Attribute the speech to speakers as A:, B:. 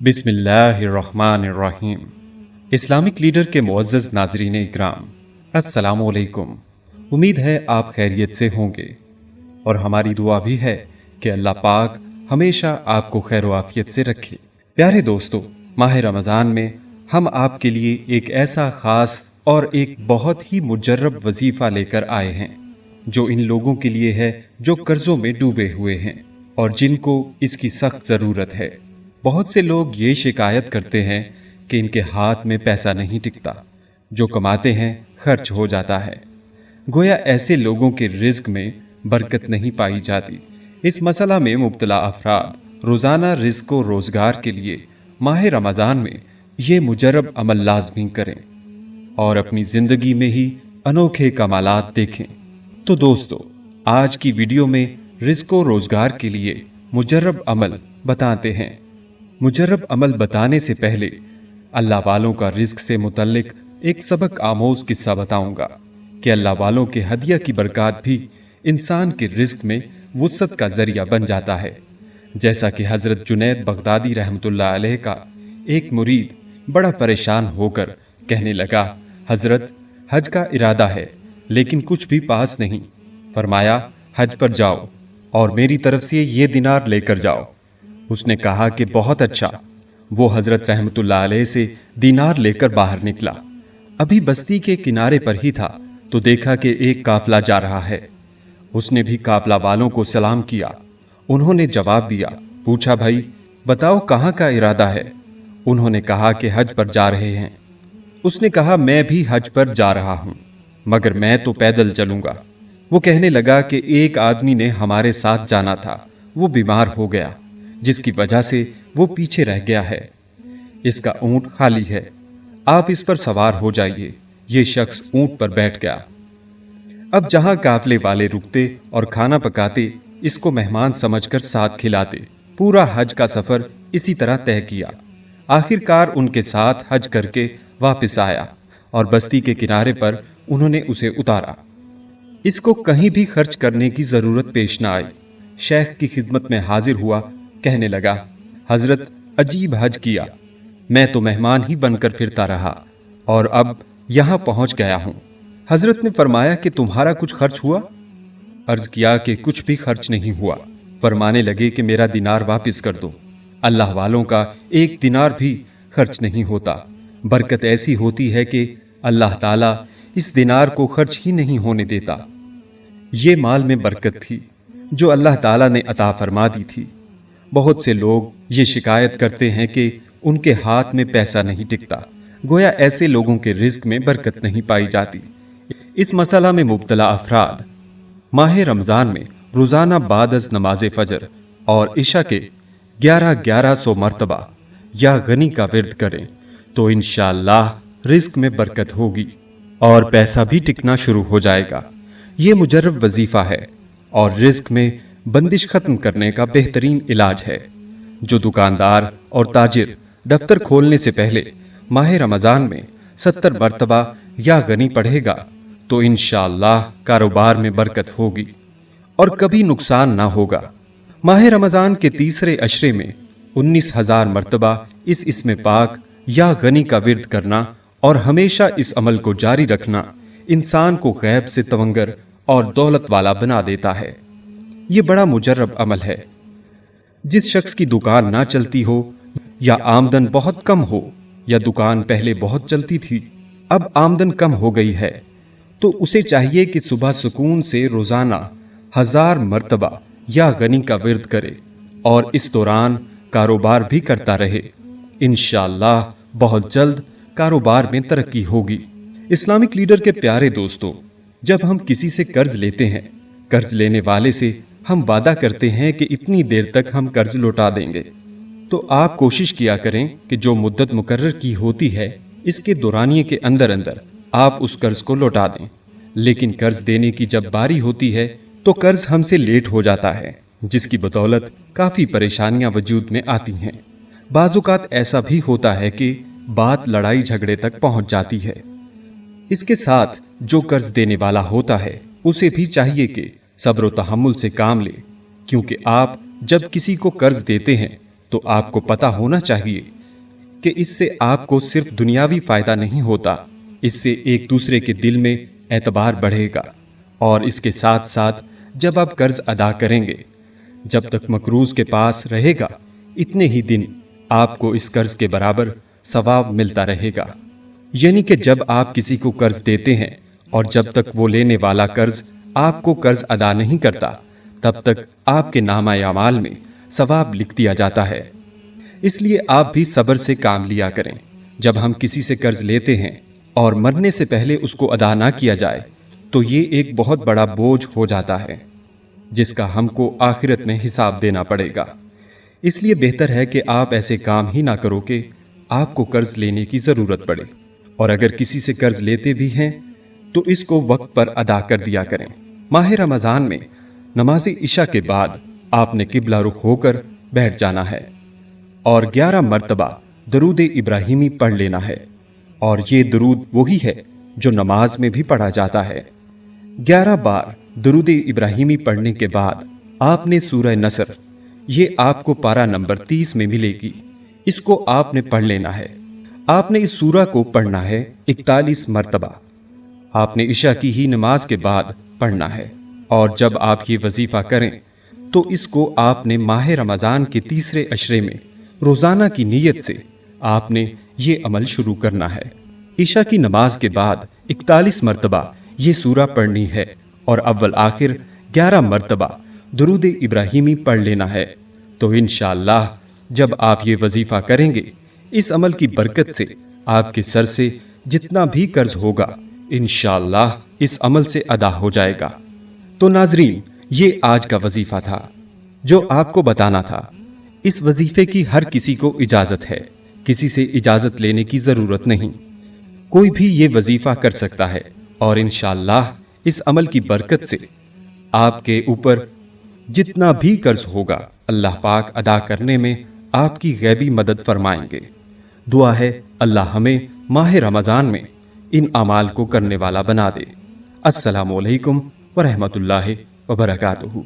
A: बिस्मिल्लाहिर्रहमानिर्रहीम। Islamic leader के मुअज़्ज़ज़ नाज़रीन इकराम, अस्सलामु अलैकुम। उम्मीद है आप खैरियत से होंगे और हमारी दुआ भी है कि अल्लाह पाक हमेशा आपको खैर व आफियत से रखे। प्यारे दोस्तों, माह रमज़ान में हम आपके लिए एक ऐसा ख़ास और एक बहुत ही मुजर्रब वजीफ़ा लेकर आए हैं जो इन लोगों के लिए है जो कर्ज़ों में डूबे हुए हैं और जिनको इसकी सख्त ज़रूरत है। बहुत से लोग ये शिकायत करते हैं कि इनके हाथ में पैसा नहीं टिकता, जो कमाते हैं खर्च हो जाता है। गोया ऐसे लोगों के रिज्क में बरकत नहीं पाई जाती। इस मसला में मुब्तला अफराद रोज़ाना रिज्क व रोज़गार के लिए माह रमज़ान में ये मुजर्रब अमल लाज़मी करें और अपनी ज़िंदगी में ही अनोखे कमालात देखें। तो दोस्तों, आज की वीडियो में रिज्क व रोज़गार के लिए मुजर्रब अमल बताते हैं। मुजर्रब अमल बताने से पहले अल्लाह वालों का रिज्क से मुतल्लिक एक सबक आमोज किस्सा बताऊंगा कि अल्लाह वालों के हदिया की बरकत भी इंसान के रिज्क में वुसअत का जरिया बन जाता है। जैसा कि हजरत जुनैद बगदादी रहमतुल्लाह अलैह का एक मुरीद बड़ा परेशान होकर कहने लगा, हजरत, हज का इरादा है लेकिन कुछ भी पास नहीं। फरमाया, हज पर जाओ और मेरी तरफ से ये दिनार लेकर जाओ। उसने कहा कि बहुत अच्छा। वो हजरत रहमतुल्लाह अलैह से दीनार लेकर बाहर निकला। अभी बस्ती के किनारे पर ही था तो देखा कि एक काफला जा रहा है। उसने भी काफला वालों को सलाम किया। उन्होंने जवाब दिया। पूछा, भाई बताओ कहाँ का इरादा है? उन्होंने कहा कि हज पर जा रहे हैं। उसने कहा, मैं भी हज पर जा रहा हूँ, मगर मैं तो पैदल चलूंगा। वो कहने लगा कि एक आदमी ने हमारे साथ जाना था, वो बीमार हो गया जिसकी वजह से वो पीछे रह गया है। इसका ऊंट खाली है, आप इस पर सवार हो जाइए। ये शख्स ऊंट पर बैठ गया। अब जहां काफले वाले रुकते और खाना पकाते, इसको मेहमान समझकर साथ खिलाते। पूरा हज का सफर इसी तरह तय किया। आखिरकार उनके साथ हज करके वापस आया और बस्ती के किनारे पर उन्होंने उसे उतारा। इसको कहीं भी खर्च करने की जरूरत पेश न आई। शेख की खिदमत में हाजिर हुआ। कहने लगा, हजरत, अजीब हज किया। मैं तो मेहमान ही बनकर फिरता रहा और अब यहां पहुंच गया हूं। हजरत ने फरमाया कि तुम्हारा कुछ खर्च हुआ? अर्ज किया कि कुछ भी खर्च नहीं हुआ। फरमाने लगे कि मेरा दिनार वापस कर दो। अल्लाह वालों का एक दिनार भी खर्च नहीं होता। बरकत ऐसी होती है कि अल्लाह ताला इस दिनार को खर्च ही नहीं होने देता। ये माल में बरकत थी जो अल्लाह ताला ने अता फरमा दी थी। बहुत से लोग ये शिकायत करते हैं कि उनके हाथ में पैसा नहीं टिकता। गोया ऐसे लोगों के रिज्क में बरकत नहीं पाई जाती। इस मसला में मुब्तला अफराद माह रमज़ान में रोज़ाना बाद अज़ नमाज फजर और इशा के 1100 मरतबा या गनी का विर्द करें तो इंशाअल्लाह रिज्क में बरकत होगी और पैसा भी टिकना शुरू हो जाएगा। ये मुजर्रब वजीफा है और रिज्क में बंदिश खत्म करने का बेहतरीन इलाज है। जो दुकानदार और ताजिर दफ्तर खोलने से पहले माह रमज़ान में 70 मरतबा या गनी पढ़ेगा तो इंशाअल्लाह कारोबार में बरकत होगी और कभी नुकसान ना होगा। माह रमज़ान के तीसरे अशरे में 19,000 मरतबा इस इस्म पाक या गनी का विर्द करना और हमेशा इस अमल को जारी रखना इंसान को गैब से तवंगर और दौलत वाला बना देता है। ये बड़ा मुजर्रब अमल है। जिस शख्स की दुकान ना चलती हो या आमदन बहुत कम हो, या दुकान पहले बहुत चलती थी अब आमदन कम हो गई है, तो उसे चाहिए कि सुबह सुकून से रोजाना 1000 मरतबा या गनी का विर्द करे और इस दौरान कारोबार भी करता रहे। इंशाअल्लाह बहुत जल्द कारोबार में तरक्की होगी। इस्लामिक लीडर के प्यारे दोस्तों, जब हम किसी से कर्ज लेते हैं, कर्ज लेने वाले से हम वादा करते हैं कि इतनी देर तक हम कर्ज लौटा देंगे, तो आप कोशिश किया करें कि जो मुद्दत मुकर्रर की होती है इसके दौरानिए के अंदर अंदर आप उस कर्ज को लौटा दें। लेकिन कर्ज देने की जब बारी होती है तो कर्ज हमसे लेट हो जाता है, जिसकी बदौलत काफी परेशानियां वजूद में आती हैं। बाज़-औक़ात ऐसा भी होता है कि बात लड़ाई झगड़े तक पहुंच जाती है। इसके साथ जो कर्ज देने वाला होता है उसे भी चाहिए कि सब्र व तहम्मुल से काम ले, क्योंकि आप जब किसी को कर्ज देते हैं तो आपको पता होना चाहिए कि इससे आपको सिर्फ दुनियावी फायदा नहीं होता, इससे एक दूसरे के दिल में एतबार बढ़ेगा। और इसके साथ साथ जब आप कर्ज अदा करेंगे, जब तक मकरूज के पास रहेगा, इतने ही दिन आपको इस कर्ज के बराबर सवाब मिलता रहेगा। यानी कि जब आप किसी को कर्ज देते हैं और जब तक वो लेने वाला कर्ज आपको कर्ज अदा नहीं करता, तब तक आपके नामा अमाल में सवाब लिख दिया जाता है। इसलिए आप भी सब्र से काम लिया करें। जब हम किसी से कर्ज लेते हैं और मरने से पहले उसको अदा ना किया जाए तो ये एक बहुत बड़ा बोझ हो जाता है, जिसका हमको आखिरत में हिसाब देना पड़ेगा। इसलिए बेहतर है कि आप ऐसे काम ही ना करो कि आपको कर्ज लेने की ज़रूरत पड़े। और अगर किसी से कर्ज लेते भी हैं तो इसको वक्त पर अदा कर दिया करें। माह रमज़ान में नमाज इशा के बाद आपने किबला रुख होकर बैठ जाना है और 11 मरतबा दरूद इब्राहिमी पढ़ लेना है। और ये दरूद वही है जो नमाज में भी पढ़ा जाता है। 11 बार दरूद इब्राहिमी पढ़ने के बाद आपने सूरह नसर, ये आपको पारा नंबर 30 में मिलेगी, इसको आपने पढ़ लेना है। आपने इस सूरा को पढ़ना है 41 मरतबा। आपने इशा की ही नमाज के बाद पढ़ना है। और जब आप ये वजीफा करें तो इसको आपने माह रमज़ान के तीसरे अशरे में रोज़ाना की नीयत से आपने ये अमल शुरू करना है। इशा की नमाज के बाद 41 मरतबा ये सूरा पढ़नी है और अव्वल आखिर 11 मरतबा दुरूद इब्राहिमी पढ़ लेना है। तो इंशाअल्लाह जब आप ये वजीफा करेंगे, इस अमल की बरकत से आपके सर से जितना भी कर्ज होगा इंशाअल्लाह इस अमल से अदा हो जाएगा। तो नाजरीन, ये आज का वजीफा था जो आपको बताना था। इस वजीफे की हर किसी को इजाजत है, किसी से इजाजत लेने की जरूरत नहीं। कोई भी ये वजीफा कर सकता है और इंशाअल्लाह इस अमल की बरकत से आपके ऊपर जितना भी कर्ज होगा अल्लाह पाक अदा करने में आपकी गैबी मदद फरमाएंगे। दुआ है अल्लाह हमें माह रमज़ान में इन अमाल को करने वाला बना दे। अस्सलामु अलैकुम व रहमतुल्लाहि व बरकातुहू।